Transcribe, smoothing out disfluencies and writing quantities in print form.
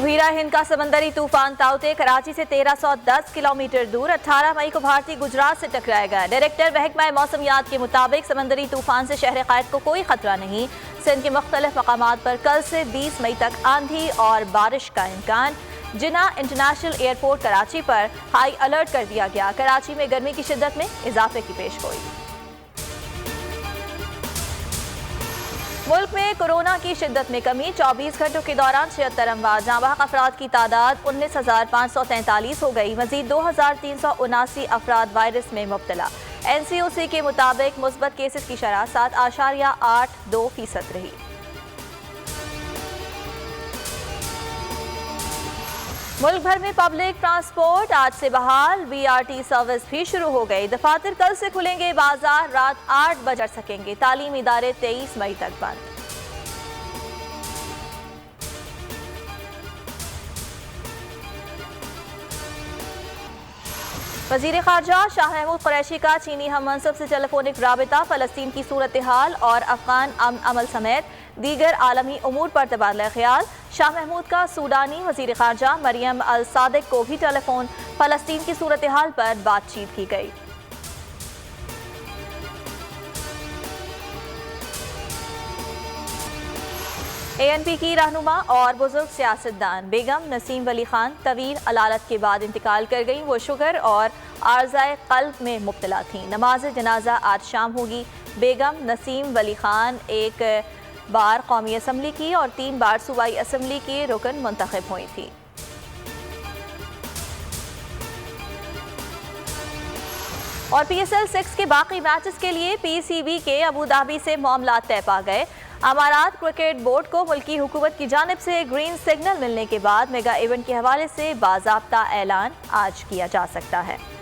मुहीरा हिंद का समंदरी तूफान ताउते कराची से 1310 किलोमीटर दूर 18 मई को भारतीय गुजरात से टकराएगा। डायरेक्टर महकमा मौसमियात के मुताबिक समंदरी तूफान से शहर कायद को कोई खतरा नहीं। सिंध के मुख्तलिफ मकामात पर कल से 20 मई तक आंधी और बारिश का इम्कान। जिना इंटरनेशनल एयरपोर्ट कराची पर हाई अलर्ट कर दिया गया। कराची में गर्मी की शिद्दत में इजाफे की पेशगोई। मुल्क में कोरोना की शिद्दत में कमी। 24 घंटों के दौरान 76 अमवात। जाँबाहक अफराद की तादाद 19,543 हो गई। मजीद 2,379 अफराद वायरस में मुब्तला। NCOC के मुताबिक मुस्बत केसेस की शरह 7.82% रही। मुल्क भर में पब्लिक ट्रांसपोर्ट आज से बहाल। BRT सर्विस भी शुरू हो गई। दफातर कल से खुलेंगे। बाजार रात 8 बजे सकेंगे। तालीमी इदारे 23 मई तक बंद। वजीर खारजा शाह महमूद कुरैशी का चीनी हम मनसब से टेलीफोनिक राबिता। फलस्तीन की सूरत हाल और अफगान अमल समेत दीगर आलमी उमूर पर तबादला ख्याल। शाह महमूद का सूडानी वजीर खारजा मरियम अल सादिक को भी टेलीफोन। फलस्तीन की सूरत हाल पर बातचीत की गई। ANP की रहनुमा और बुजुर्ग सियासतदान बेगम नसीम वली खान तवील अलालत के बाद इंतकाल कर गई। वो शुगर और आर्ज़ाए क़ल्ब में मुब्तला थी। नमाज जनाजा आज शाम होगी। बेगम नसीम वली खान एक बार कौमी असम्बली की और 3 बार सूबाई असम्बली की रुकन मुंतखब हुई थी। और PSL 6 के बाकी मैचेस के लिए PCB के अबू धाबी से मामला तय पा गए। अमारात क्रिकेट बोर्ड को मुल्की हुकूमत की जानिब से ग्रीन सिग्नल मिलने के बाद मेगा इवेंट के हवाले से बाज़ाब्ता ऐलान आज किया जा सकता है।